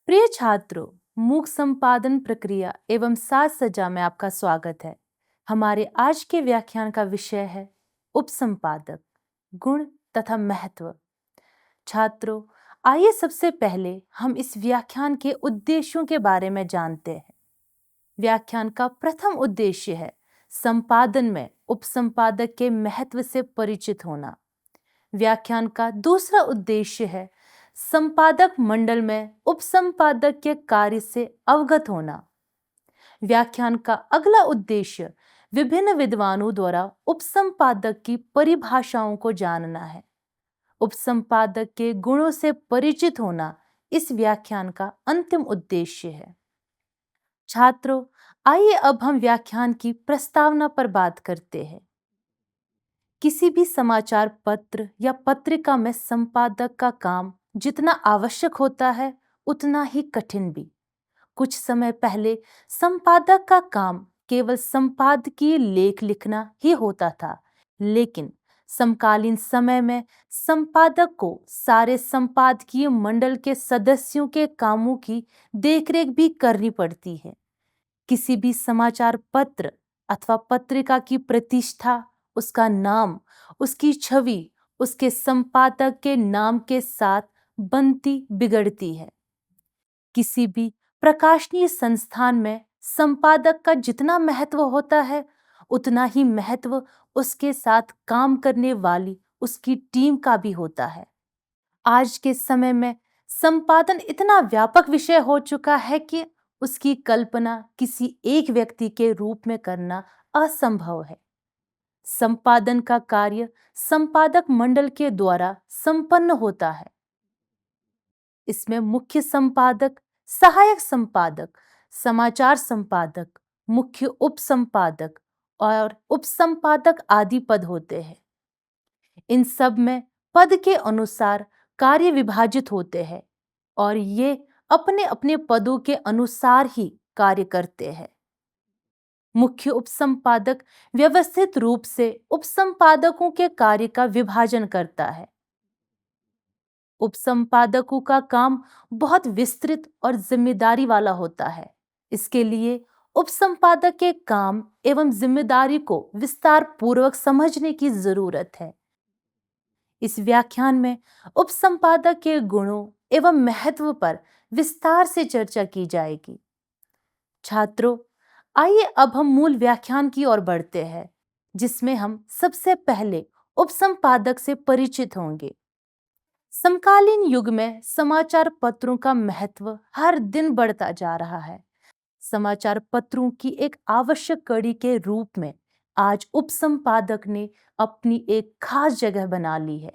प्रिय छात्रों, मूक संपादन प्रक्रिया एवं साज सज्जा में आपका स्वागत है। हमारे आज के व्याख्यान का विषय है उपसंपादक, गुण तथा महत्व। छात्रों, आइए सबसे पहले हम इस व्याख्यान के उद्देश्यों के बारे में जानते हैं। व्याख्यान का प्रथम उद्देश्य है संपादन में उपसंपादक के महत्व से परिचित होना। व्याख्यान का दूसरा उद्देश्य है संपादक मंडल में उपसंपादक के कार्य से अवगत होना। व्याख्यान का अगला उद्देश्य विभिन्न विद्वानों द्वारा उपसंपादक की परिभाषाओं को जानना है। उपसंपादक के गुणों से परिचित होना इस व्याख्यान का अंतिम उद्देश्य है। छात्रों, आइए अब हम व्याख्यान की प्रस्तावना पर बात करते हैं। किसी भी समाचार पत्र या पत्रिका में संपादक का काम जितना आवश्यक होता है उतना ही कठिन भी। कुछ समय पहले संपादक का काम केवल संपादकीय लेख लिखना ही होता था, लेकिन समकालीन समय में संपादक को सारे संपादकीय मंडल के सदस्यों के कामों की देखरेख भी करनी पड़ती है। किसी भी समाचार पत्र अथवा पत्रिका की प्रतिष्ठा, उसका नाम, उसकी छवि उसके संपादक के नाम के साथ बनती बिगड़ती है। किसी भी प्रकाशनीय संस्थान में संपादक का जितना महत्व होता है उतना ही महत्व उसके साथ काम करने वाली उसकी टीम का भी होता है। आज के समय में संपादन इतना व्यापक विषय हो चुका है कि उसकी कल्पना किसी एक व्यक्ति के रूप में करना असंभव है। संपादन का कार्य संपादक मंडल के द्वारा संपन्न होता है। इसमें मुख्य संपादक, सहायक संपादक, समाचार संपादक, मुख्य उपसंपादक और उपसंपादक आदि पद होते हैं। इन सब में पद के अनुसार कार्य विभाजित होते हैं और ये अपने अपने पदों के अनुसार ही कार्य करते हैं। मुख्य उपसंपादक व्यवस्थित रूप से उपसंपादकों के कार्य का विभाजन करता है। उपसंपादकों का काम बहुत विस्तृत और जिम्मेदारी वाला होता है। इसके लिए उपसंपादक के काम एवं जिम्मेदारी को विस्तार पूर्वक समझने की जरूरत है। इस व्याख्यान में उपसंपादक के गुणों एवं महत्व पर विस्तार से चर्चा की जाएगी। छात्रों, आइए अब हम मूल व्याख्यान की ओर बढ़ते हैं, जिसमें हम सबसे पहले उपसंपादक से परिचित होंगे। समकालीन युग में समाचार पत्रों का महत्व हर दिन बढ़ता जा रहा है। समाचार पत्रों की एक आवश्यक कड़ी के रूप में आज उपसंपादक ने अपनी एक खास जगह बना ली है।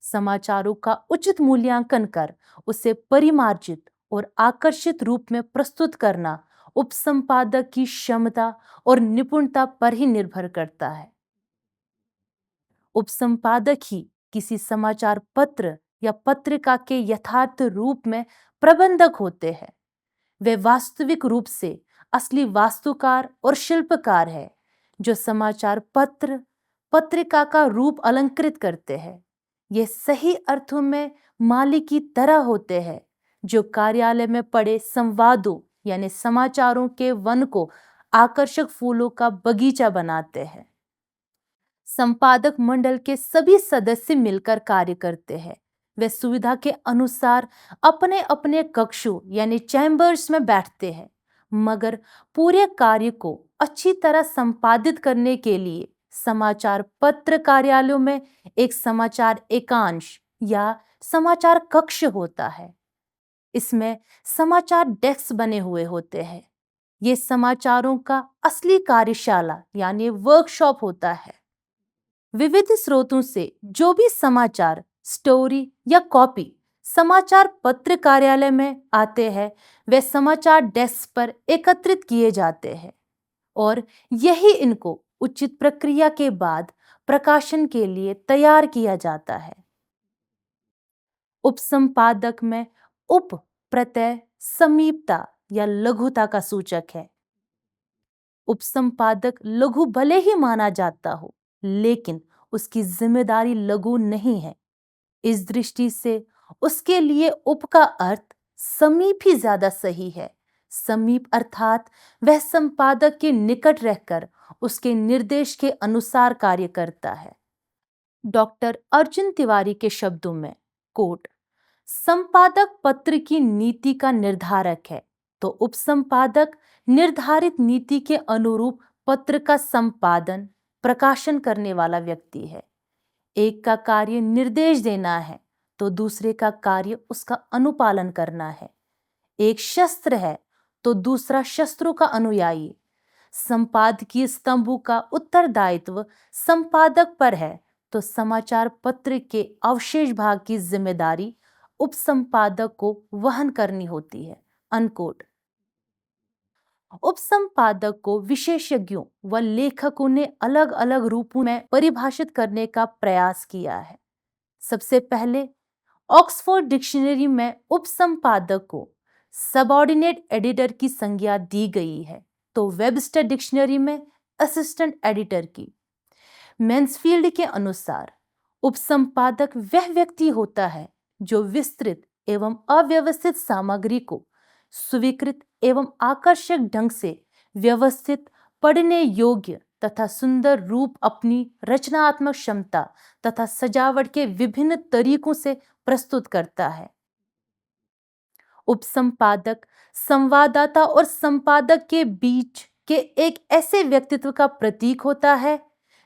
समाचारों का उचित मूल्यांकन कर उसे परिमार्जित और आकर्षित रूप में प्रस्तुत करना उपसंपादक की क्षमता और निपुणता पर ही निर्भर करता है। उपसंपादक ही किसी समाचार पत्र या पत्रिका के यथार्थ रूप में प्रबंधक होते हैं। वे वास्तविक रूप से असली वास्तुकार और शिल्पकार है, जो समाचार पत्र पत्रिका का रूप अलंकृत करते हैं। ये सही अर्थों में माली की तरह होते हैं, जो कार्यालय में पड़े संवादों यानी समाचारों के वन को आकर्षक फूलों का बगीचा बनाते हैं। संपादक मंडल के सभी सदस्य मिलकर कार्य करते हैं। वे सुविधा के अनुसार अपने अपने कक्षों यानी चैम्बर्स में बैठते हैं, मगर पूरे कार्य को अच्छी तरह संपादित करने के लिए समाचार पत्र कार्यालयों में एक समाचार एकांश या समाचार कक्ष होता है। इसमें समाचार डेस्क बने हुए होते हैं। ये समाचारों का असली कार्यशाला यानी वर्कशॉप होता है। विविध स्रोतों से जो भी समाचार, स्टोरी या कॉपी समाचार पत्र कार्यालय में आते हैं, वे समाचार डेस्क पर एकत्रित किए जाते हैं और यही इनको उचित प्रक्रिया के बाद प्रकाशन के लिए तैयार किया जाता है। उपसंपादक में उप प्रत्यय समीपता या लघुता का सूचक है। उपसंपादक लघु भले ही माना जाता हो, लेकिन उसकी जिम्मेदारी लघु नहीं है। इस दृष्टि से उसके लिए उप का अर्थ समीप ही ज्यादा सही है। समीप अर्थात वह संपादक के निकट रहकर उसके निर्देश के अनुसार कार्य करता है। डॉक्टर अर्जुन तिवारी के शब्दों में, कोट, संपादक पत्र की नीति का निर्धारक है, तो उपसंपादक निर्धारित नीति के अनुरूप पत्र का संपादन प्रकाशन करने वाला व्यक्ति है। एक का कार्य निर्देश देना है तो दूसरे का कार्य उसका अनुपालन करना है। एक शस्त्र है तो दूसरा शस्त्रों का अनुयायी। संपादकीय स्तंभों का उत्तरदायित्व संपादक पर है तो समाचार पत्र के अवशेष भाग की जिम्मेदारी उपसंपादक को वहन करनी होती है। अनकोट। उपसंपादक को विशेषज्ञों व लेखकों ने अलग अलग रूपों में परिभाषित करने का प्रयास किया है। सबसे पहले ऑक्सफोर्ड डिक्शनरी में उपसंपादक को सबऑर्डिनेट एडिटर की संज्ञा दी गई है, तो वेबस्टर डिक्शनरी में असिस्टेंट एडिटर की। मैन्सफील्ड के अनुसार उपसंपादक वह व्यक्ति होता है जो विस्तृत एवं अव्यवस्थित सामग्री को स्वीकृत एवं आकर्षक ढंग से व्यवस्थित, पढ़ने योग्य तथा सुंदर रूप अपनी रचनात्मक क्षमता तथा सजावट के विभिन्न तरीकों से प्रस्तुत करता है। उपसंपादक संवाददाता और संपादक के बीच के एक ऐसे व्यक्तित्व का प्रतीक होता है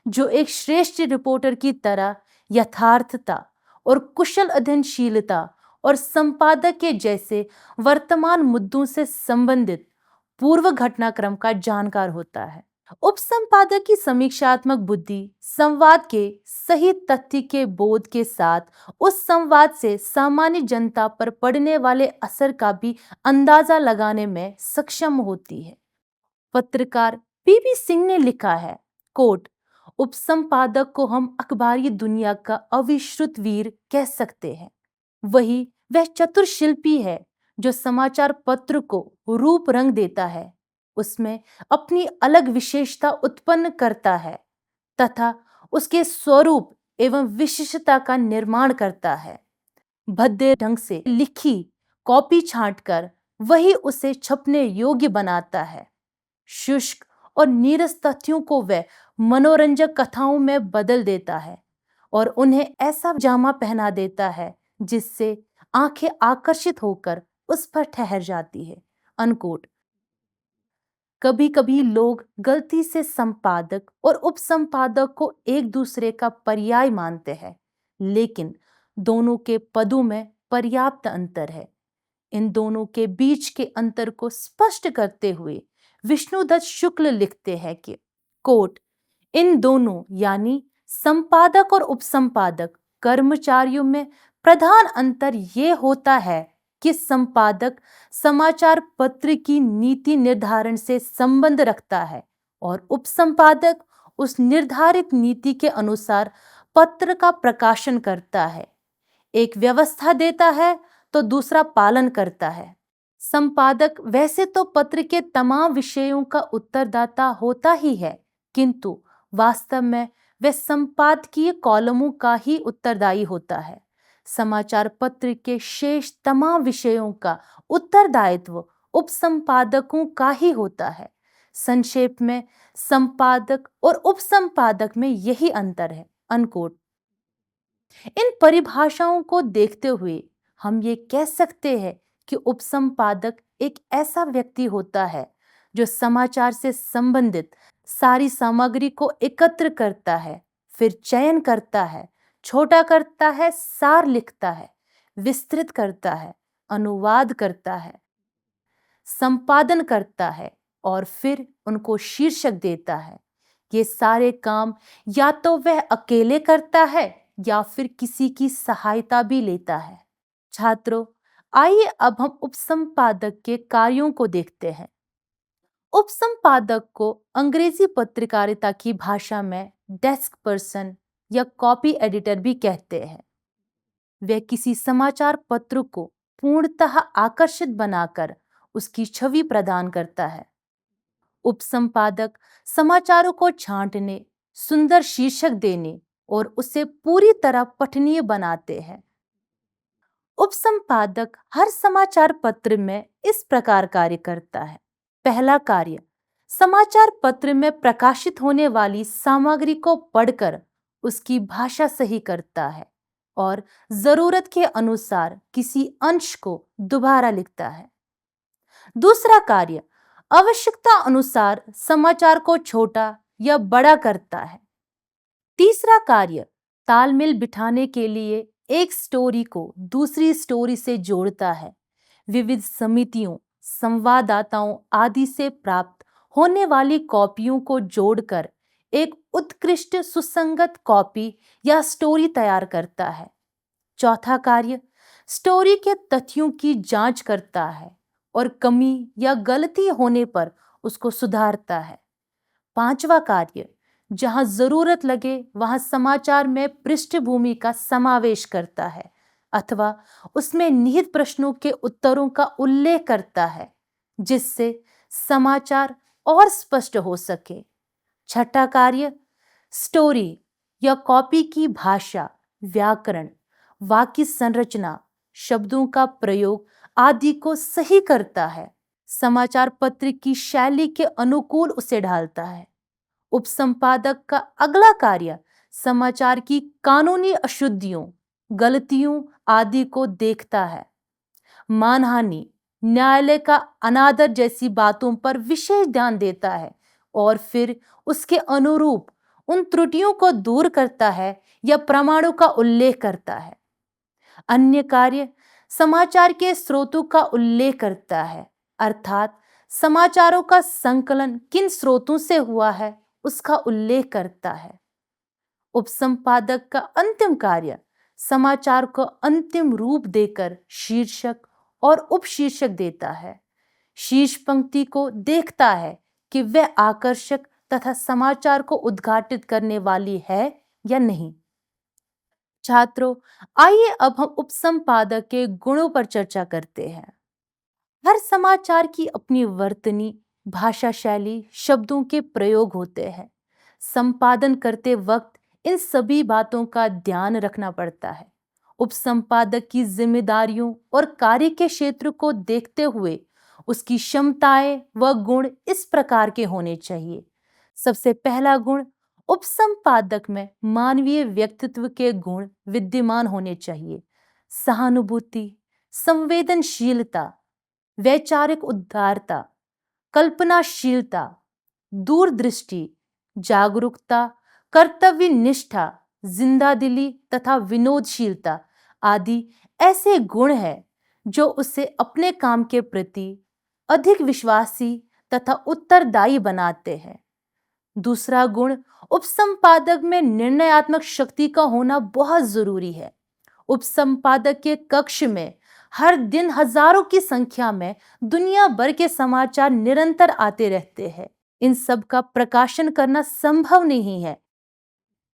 जो एक श्रेष्ठ रिपोर्टर की तरह यथार्थता और कुशल अध्ययनशीलता और संपादक के जैसे वर्तमान मुद्दों से संबंधित पूर्व घटनाक्रम का जानकार होता है। उपसंपादक की समीक्षात्मक बुद्धि संवाद के सही तथ्य के बोध के साथ उस संवाद से सामान्य जनता पर पड़ने वाले असर का भी अंदाजा लगाने में सक्षम होती है। पत्रकार पीवी सिंह ने लिखा है, कोट, उपसंपादक को हम अखबारी दुनिया का अविश्रुत वीर कह सकते हैं। वह चतुर शिल्पी है जो समाचार पत्र को रूप रंग देता है, उसमें अपनी अलग विशेषता उत्पन्न करता है तथा उसके स्वरूप एवं विशिष्टता का निर्माण करता है। भद्दे ढंग से लिखी कॉपी छांटकर वही उसे छपने योग्य बनाता है। शुष्क और नीरस तथ्यों को वह मनोरंजक कथाओं में बदल देता है और उन्हें ऐसा जामा पहना देता है जिससे आंखें आकर्षित होकर उस पर ठहर जाती है। अनकोट। कभी कभी लोग गलती से संपादक और उपसंपादक को एक दूसरे का पर्याय मानते हैं, लेकिन दोनों के पदों में पर्याप्त अंतर है। इन दोनों के बीच के अंतर को स्पष्ट करते हुए विष्णुदत्त शुक्ल लिखते हैं कि, कोट, इन दोनों यानी संपादक और उपसंपादक कर्मचारियों में प्रधान अंतर यह होता है कि संपादक समाचार पत्र की नीति निर्धारण से संबंध रखता है और उपसंपादक उस निर्धारित नीति के अनुसार पत्र का प्रकाशन करता है। एक व्यवस्था देता है तो दूसरा पालन करता है। संपादक वैसे तो पत्र के तमाम विषयों का उत्तरदाता होता ही है, किंतु वास्तव में वह संपादकीय कॉलमों का ही उत्तरदायी होता है। समाचार पत्र के शेष तमाम विषयों का उत्तरदायित्व उपसंपादकों का ही होता है। संक्षेप में संपादक और उपसंपादक में यही अंतर है। अनकोट। इन परिभाषाओं को देखते हुए हम ये कह सकते हैं कि उपसंपादक एक ऐसा व्यक्ति होता है जो समाचार से संबंधित सारी सामग्री को एकत्र करता है, फिर चयन करता है, छोटा करता है, सार लिखता है, विस्तृत करता है, अनुवाद करता है, संपादन करता है और फिर उनको शीर्षक देता है। ये सारे काम या तो वह अकेले करता है या फिर किसी की सहायता भी लेता है। छात्रों, आइए अब हम उपसंपादक के कार्यों को देखते हैं। उपसंपादक को अंग्रेजी पत्रकारिता की भाषा में डेस्क पर्सन या कॉपी एडिटर भी कहते हैं। वह किसी समाचार पत्र को पूर्णतः आकर्षित बनाकर उसकी छवि प्रदान करता है। उपसंपादक समाचारों को छांटने, सुंदर शीर्षक देने और उसे पूरी तरह पठनीय बनाते हैं। उपसंपादक हर समाचार पत्र में इस प्रकार कार्य करता है। पहला कार्य, समाचार पत्र में प्रकाशित होने वाली सामग्री को पढ़कर उसकी भाषा सही करता है और जरूरत के अनुसार किसी अंश को दोबारा लिखता है। दूसरा कार्य, आवश्यकता अनुसार समाचार को छोटा या बड़ा करता है। तीसरा कार्य, तालमेल बिठाने के लिए एक स्टोरी को दूसरी स्टोरी से जोड़ता है। विविध समितियों, संवाददाताओं आदि से प्राप्त होने वाली कॉपियों को जोड़कर एक उत्कृष्ट सुसंगत कॉपी या स्टोरी तैयार करता है। चौथा कार्य, स्टोरी के तथ्यों की जांच करता है और कमी या गलती होने पर उसको सुधारता है। पांचवा कार्य, जहां जरूरत लगे वहां समाचार में पृष्ठभूमि का समावेश करता है अथवा उसमें निहित प्रश्नों के उत्तरों का उल्लेख करता है, जिससे समाचार और स्पष्ट हो सके। छठा कार्य, स्टोरी या कॉपी की भाषा, व्याकरण, वाक्य संरचना, शब्दों का प्रयोग आदि को सही करता है। समाचार पत्र की शैली के अनुकूल उसे ढालता है। उपसंपादक का अगला कार्य समाचार की कानूनी अशुद्धियों, गलतियों आदि को देखता है। मानहानि, न्यायालय का अनादर जैसी बातों पर विशेष ध्यान देता है और फिर उसके अनुरूप उन त्रुटियों को दूर करता है या प्रमाणों का उल्लेख करता है। अन्य कार्य, समाचार के स्रोतों का उल्लेख करता है, अर्थात समाचारों का संकलन किन स्रोतों से हुआ है उसका उल्लेख करता है। उपसंपादक का अंतिम कार्य, समाचार को अंतिम रूप देकर शीर्षक और उपशीर्षक देता है। शीर्ष पंक्ति को देखता है कि वह आकर्षक तथा समाचार को उद्घाटित करने वाली है या नहीं। छात्रों, आइए अब हम उपसंपादक के गुणों पर चर्चा करते हैं। हर समाचार की अपनी वर्तनी, भाषा शैली, शब्दों के प्रयोग होते हैं। संपादन करते वक्त इन सभी बातों का ध्यान रखना पड़ता है। उपसंपादक की जिम्मेदारियों और कार्य के क्षेत्र को देखते हुए उसकी क्षमताएं व गुण इस प्रकार के होने चाहिए। सबसे पहला गुण, उपसंपादक में मानवीय व्यक्तित्व के गुण विद्यमान होने चाहिए। सहानुभूति, संवेदनशीलता, वैचारिक उदारता, कल्पनाशीलता, दूरदृष्टि, जागरूकता, कर्तव्य निष्ठा, जिंदादिली तथा विनोदशीलता आदि ऐसे गुण हैं जो उसे अपने काम के प्रति अधिक विश्वासी तथा उत्तरदायी बनाते हैं। दूसरा गुण, उपसंपादक में निर्णयात्मक शक्ति का होना बहुत जरूरी है। उपसंपादक के कक्ष में हर दिन हजारों की संख्या में दुनिया भर के समाचार निरंतर आते रहते हैं। इन सब का प्रकाशन करना संभव नहीं है,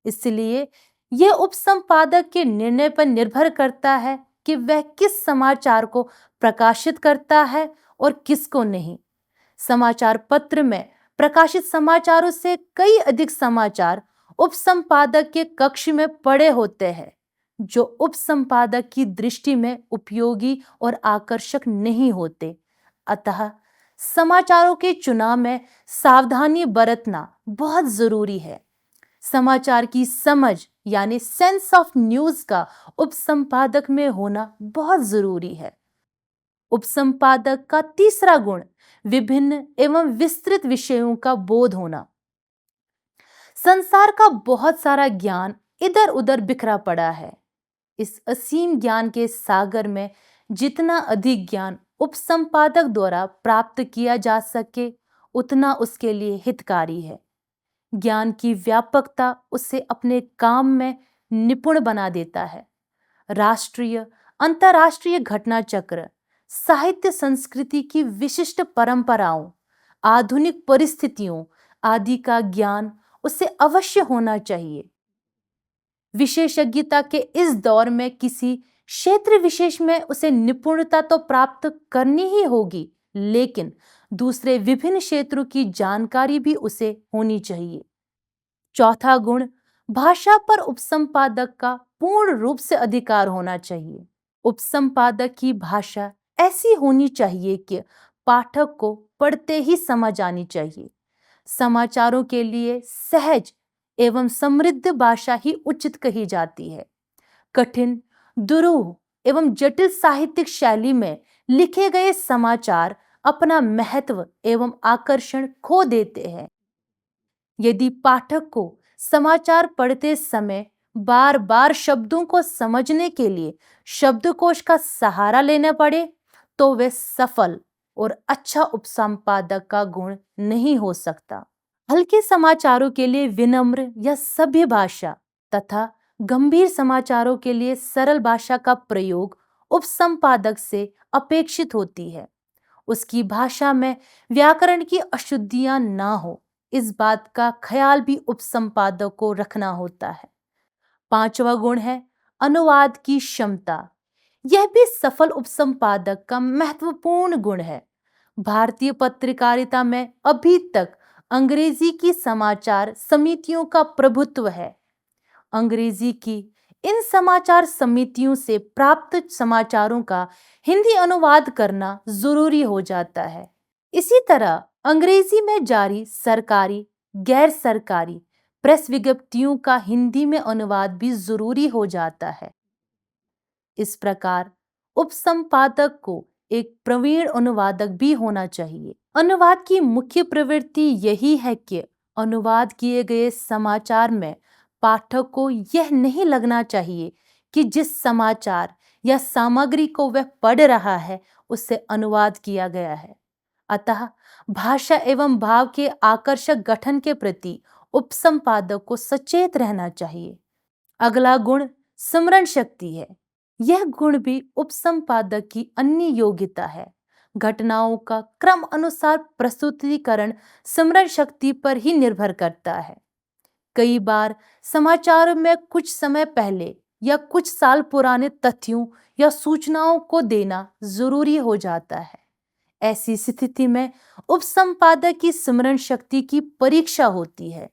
इसलिए यह उपसंपादक के निर्णय पर निर्भर करता है कि वह किस समाचार को प्रकाशित करता है और किसको नहीं। समाचार पत्र में प्रकाशित समाचारों से कई अधिक समाचार उपसंपादक के कक्ष में पड़े होते हैं, जो उपसंपादक की दृष्टि में उपयोगी और आकर्षक नहीं होते। अतः समाचारों के चुनाव में सावधानी बरतना बहुत जरूरी है। समाचार की समझ यानी सेंस ऑफ न्यूज का उपसंपादक में होना बहुत जरूरी है। उपसंपादक का तीसरा गुण, विभिन्न एवं विस्तृत विषयों का बोध होना। संसार का बहुत सारा ज्ञान इधर उधर बिखरा पड़ा है। इस असीम ज्ञान के सागर में जितना अधिक ज्ञान उपसंपादक द्वारा प्राप्त किया जा सके उतना उसके लिए हितकारी है। ज्ञान की व्यापकता उसे अपने काम में निपुण बना देता है। राष्ट्रीय, अंतर्राष्ट्रीय घटना चक्र, साहित्य संस्कृति की विशिष्ट परंपराओं, आधुनिक परिस्थितियों आदि का ज्ञान उसे अवश्य होना चाहिए। विशेषज्ञता के इस दौर में किसी क्षेत्र विशेष में उसे निपुणता तो प्राप्त करनी ही होगी, लेकिन दूसरे विभिन्न क्षेत्रों की जानकारी भी उसे होनी चाहिए। चौथा गुण, भाषा पर उपसंपादक का पूर्ण रूप से अधिकार होना चाहिए। उपसंपादक की भाषा ऐसी होनी चाहिए कि पाठक को पढ़ते ही समझ आनी चाहिए। समाचारों के लिए सहज एवं समृद्ध भाषा ही उचित कही जाती है। कठिन, दुरूह एवं जटिल साहित्यिक शैली में लिखे गए समाचार अपना महत्व एवं आकर्षण खो देते हैं। यदि पाठक को समाचार पढ़ते समय बार बार शब्दों को समझने के लिए शब्दकोश का सहारा लेना पड़े, तो वे सफल और अच्छा उपसंपादक का गुण नहीं हो सकता। हल्के समाचारों के लिए विनम्र या सभ्य भाषा तथा गंभीर समाचारों के लिए सरल भाषा का प्रयोग उपसंपादक से अपेक्षित होती है। उसकी भाषा में व्याकरण की अशुद्धियां ना हो, इस बात का ख्याल भी उपसंपादक को रखना होता है। पांचवा गुण है अनुवाद की क्षमता। यह भी सफल उपसंपादक का महत्वपूर्ण गुण है। भारतीय पत्रकारिता में अभी तक अंग्रेजी की समाचार समितियों का प्रभुत्व है। अंग्रेजी की इन समाचार समितियों से प्राप्त समाचारों का हिंदी अनुवाद करना जरूरी हो जाता है। इसी तरह अंग्रेजी में जारी सरकारी, गैर सरकारी प्रेस विज्ञप्तियों का हिंदी में अनुवाद भी जरूरी हो जाता है। इस प्रकार उपसंपादक को एक प्रवीण अनुवादक भी होना चाहिए। अनुवाद की मुख्य प्रवृत्ति यही है कि अनुवाद किए गए समाचार में पाठक को यह नहीं लगना चाहिए कि जिस समाचार या सामग्री को वह पढ़ रहा है उससे अनुवाद किया गया है। अतः भाषा एवं भाव के आकर्षक गठन के प्रति उपसंपादक को सचेत रहना चाहिए। अगला गुण स्मरण शक्ति है। यह गुण भी उपसंपादक की अन्य योग्यता है। घटनाओं का क्रम अनुसार प्रस्तुतिकरण स्मरण शक्ति पर ही निर्भर करता है। कई बार समाचार में कुछ समय पहले या कुछ साल पुराने तथ्यों या सूचनाओं को देना जरूरी हो जाता है। ऐसी स्थिति में उपसंपादक की स्मरण शक्ति की परीक्षा होती है।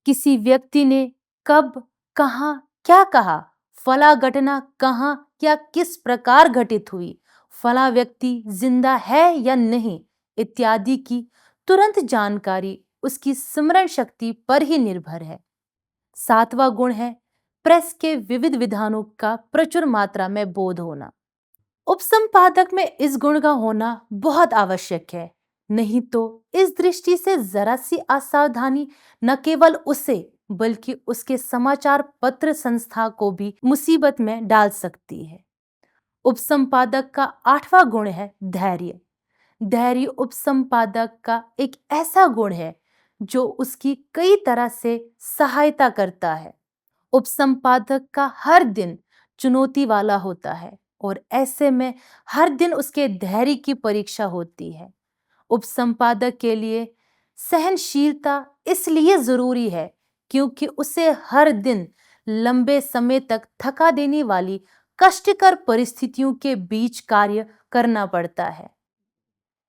किसी व्यक्ति ने कब, कहां, क्या कहा, फला घटना कहां या किस प्रकार घटित हुई, फला व्यक्ति जिंदा है या नहीं इत्यादि की तुरंत जानकारी उसकी स्मरण शक्ति पर ही निर्भर है। सातवां गुण है प्रेस के विविध विधानों का प्रचुर मात्रा में बोध होना। उपसंपादक में इस गुण का होना बहुत आवश्यक है, नहीं तो इस दृष्टि से जरा सी असावधानी न केवल उसे बल्कि उसके समाचार पत्र संस्था को भी मुसीबत में डाल सकती है। उपसंपादक का आठवां गुण है धैर्य। धैर्य उपसंपादक का एक ऐसा गुण है जो उसकी कई तरह से सहायता करता है। उपसंपादक का हर दिन चुनौती वाला होता है और ऐसे में हर दिन उसके धैर्य की परीक्षा होती है। उपसंपादक के लिए सहनशीलता इसलिए जरूरी है क्योंकि उसे हर दिन लंबे समय तक थका देने वाली कष्टकर परिस्थितियों के बीच कार्य करना पड़ता है।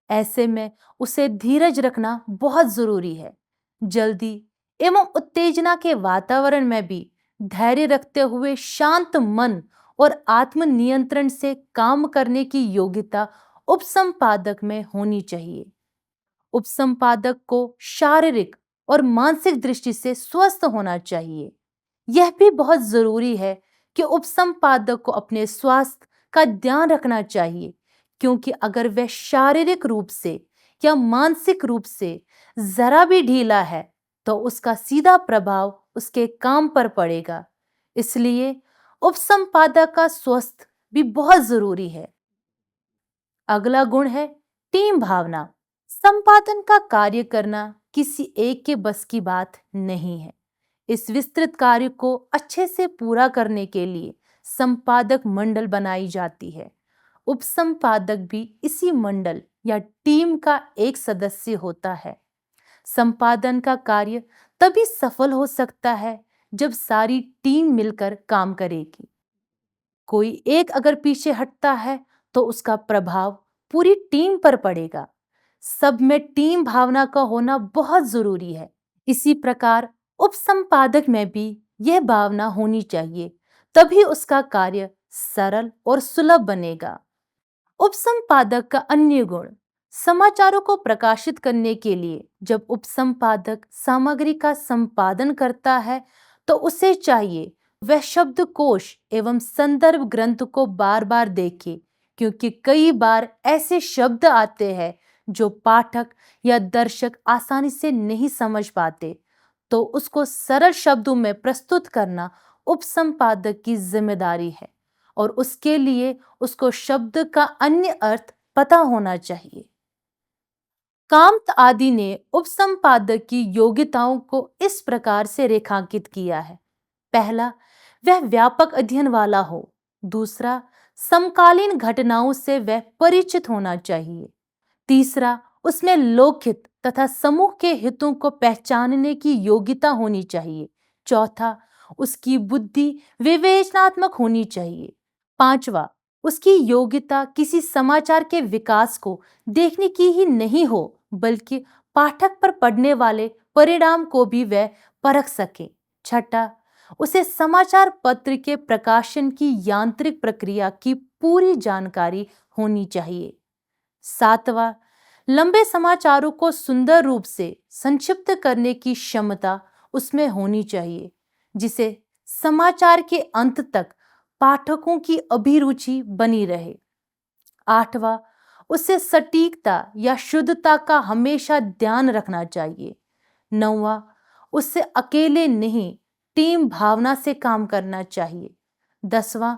ऐसे में उसे धीरज रखना बहुत जरूरी है। जल्दी एवं उत्तेजना के वातावरण में भी धैर्य रखते हुए शांत मन और आत्मनियंत्रण से काम करने की योग्यता उपसंपादक में होनी चाहिए। उपसंपादक को शारीरिक और मानसिक दृष्टि से स्वस्थ होना चाहिए। यह भी बहुत जरूरी है कि उपसंपादक को अपने स्वास्थ्य का ध्यान रखना चाहिए, क्योंकि अगर वह शारीरिक रूप से या मानसिक रूप से जरा भी ढीला है तो उसका सीधा प्रभाव उसके काम पर पड़ेगा। इसलिए उपसंपादक का स्वास्थ्य भी बहुत जरूरी है। अगला गुण है टीम भावना। संपादन का कार्य करना किसी एक के बस की बात नहीं है। इस विस्तृत कार्य को अच्छे से पूरा करने के लिए संपादक मंडल बनाई जाती है। उपसंपादक भी इसी मंडल या टीम का एक सदस्य होता है। संपादन का कार्य तभी सफल हो सकता है जब सारी टीम मिलकर काम करेगी। कोई एक अगर पीछे हटता है तो उसका प्रभाव पूरी टीम पर पड़ेगा। सब में टीम भावना का होना बहुत जरूरी है। इसी प्रकार उपसंपादक में भी यह भावना होनी चाहिए, तभी उसका कार्य सरल और सुलभ बनेगा। उपसंपादक का अन्य गुण, समाचारों को प्रकाशित करने के लिए जब उपसंपादक सामग्री का संपादन करता है तो उसे चाहिए वह शब्दकोश एवं संदर्भ ग्रंथ को बार बार देखे, क्योंकि कई बार ऐसे शब्द आते हैं जो पाठक या दर्शक आसानी से नहीं समझ पाते, तो उसको सरल शब्दों में प्रस्तुत करना उपसंपादक की जिम्मेदारी है और उसके लिए उसको शब्द का अन्य अर्थ पता होना चाहिए। काम्त आदि ने उपसंपादक की योग्यताओं को इस प्रकार से रेखांकित किया है। पहला, वह व्यापक अध्ययन वाला हो। दूसरा, समकालीन घटनाओं से वह परिचित होना चाहिए। तीसरा, उसमें लोकहित तथा समूह के हितों को पहचानने की योग्यता होनी चाहिए। चौथा, उसकी बुद्धि विवेचनात्मक होनी चाहिए। पांचवा, उसकी योग्यता किसी समाचार के विकास को देखने की ही नहीं हो, बल्कि पाठक पर पड़ने वाले परिणाम को भी वह परख सके। छठा, उसे समाचार पत्र के प्रकाशन की यांत्रिक प्रक्रिया की पूरी जानकारी होनी चाहिए। सातवां, लंबे समाचारों को सुंदर रूप से संक्षिप्त करने की क्षमता उसमें होनी चाहिए, जिसे समाचार के अंत तक पाठकों की अभिरुचि बनी रहे। आठवां, उसे सटीकता या शुद्धता का हमेशा ध्यान रखना चाहिए। नौवां, उससे अकेले नहीं टीम भावना से काम करना चाहिए। 10वां,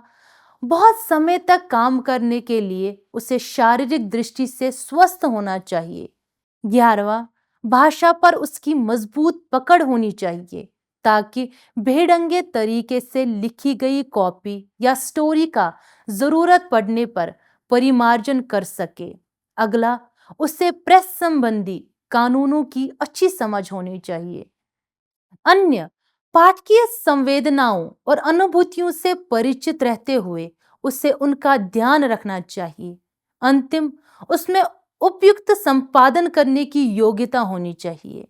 बहुत समय तक काम करने के लिए उसे शारीरिक दृष्टि से स्वस्थ होना चाहिए। 11वां, भाषा पर उसकी मजबूत पकड़ होनी चाहिए ताकि बेढंगे तरीके से लिखी गई कॉपी या स्टोरी का जरूरत पड़ने पर परिमार्जन कर सके। अगला, उसे प्रेस संबंधी कानूनों की अच्छी समझ होनी चाहिए। अन्य, पाठकीय संवेदनाओं और अनुभूतियों से परिचित रहते हुए उसे उनका ध्यान रखना चाहिए। अंतिम, उसमें उपयुक्त संपादन करने की योग्यता होनी चाहिए।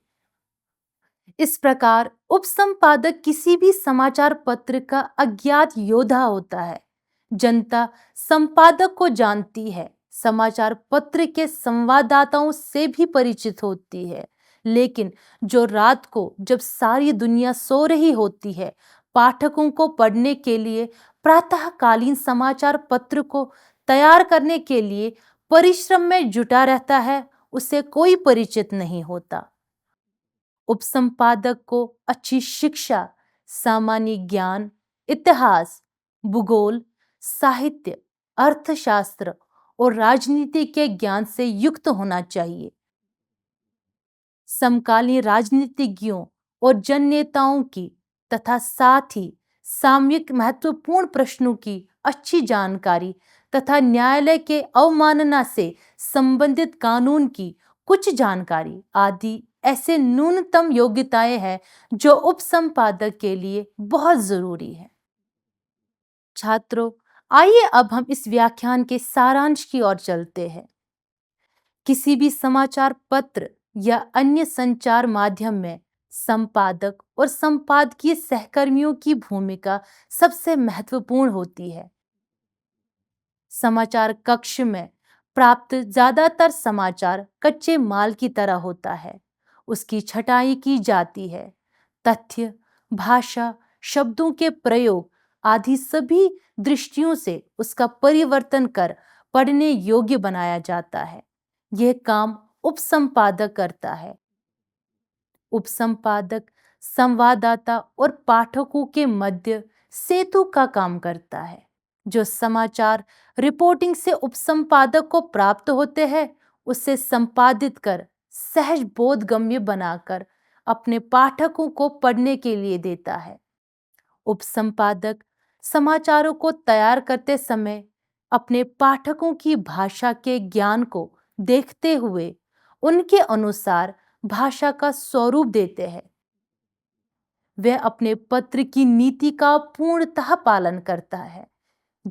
इस प्रकार उपसंपादक किसी भी समाचार पत्र का अज्ञात योद्धा होता है। जनता संपादक को जानती है, समाचार पत्र के संवाददाताओं से भी परिचित होती है, लेकिन जो रात को जब सारी दुनिया सो रही होती है, पाठकों को पढ़ने के लिए प्रातःकालीन समाचार पत्र को तैयार करने के लिए परिश्रम में जुटा रहता है, उसे कोई परिचित नहीं होता। उपसंपादक को अच्छी शिक्षा, सामान्य ज्ञान, इतिहास, भूगोल, साहित्य, अर्थशास्त्र और राजनीति के ज्ञान से युक्त होना चाहिए। समकालीन राजनीतिज्ञों और जननेताओं की तथा साथ ही सामयिक महत्वपूर्ण प्रश्नों की अच्छी जानकारी तथा न्यायालय के अवमानना से संबंधित कानून की कुछ जानकारी आदि ऐसे न्यूनतम योग्यताएं हैं जो उपसंपादक के लिए बहुत जरूरी है। छात्रों, आइए अब हम इस व्याख्यान के सारांश की ओर चलते हैं। किसी भी समाचार पत्र या अन्य संचार माध्यम में संपादक और संपादकीय सहकर्मियों की भूमिका सबसे महत्वपूर्ण होती है। समाचार कक्ष में प्राप्त ज्यादातर समाचार कच्चे माल की तरह होता है। उसकी छटाई की जाती है। तथ्य, भाषा, शब्दों के प्रयोग आदि सभी दृष्टियों से उसका परिवर्तन कर पढ़ने योग्य बनाया जाता है। यह काम उपसंपादक करता है। उपसंपादक संवाददाता और पाठकों के मध्य सेतु का काम करता है। जो समाचार रिपोर्टिंग से उपसंपादक को प्राप्त होते हैं, उसे संपादित कर सहज बोधगम्य बनाकर अपने पाठकों को पढ़ने के लिए देता है। उपसंपादक समाचारों को तैयार करते समय अपने पाठकों की भाषा के ज्ञान को देखते हुए उनके अनुसार भाषा का स्वरूप देते हैं। वह अपने पत्र की नीति का पूर्णतः पालन करता है।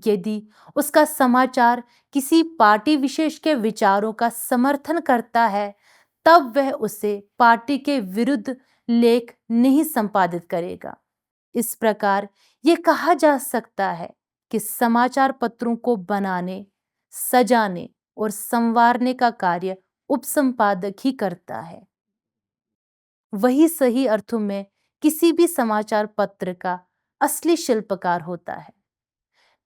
यदि उसका समाचार किसी पार्टी विशेष के विचारों का समर्थन करता है, तब वह उसे पार्टी के विरुद्ध लेख नहीं संपादित करेगा। इस प्रकार यह कहा जा सकता है कि समाचार पत्रों को बनाने, सजाने और संवारने का कार्य उपसंपादक ही करता है। वही सही अर्थों में किसी भी समाचार पत्र का असली शिल्पकार होता है।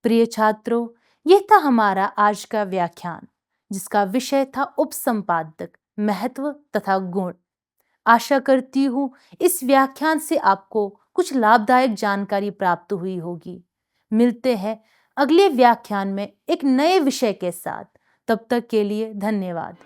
प्रिय छात्रों, यह था हमारा आज का व्याख्यान, जिसका विषय था उपसंपादक, महत्व तथा गुण। आशा करती हूँ इस व्याख्यान से आपको कुछ लाभदायक जानकारी प्राप्त हुई होगी। मिलते हैं अगले व्याख्यान में एक नए विषय के साथ। तब तक के लिए धन्यवाद।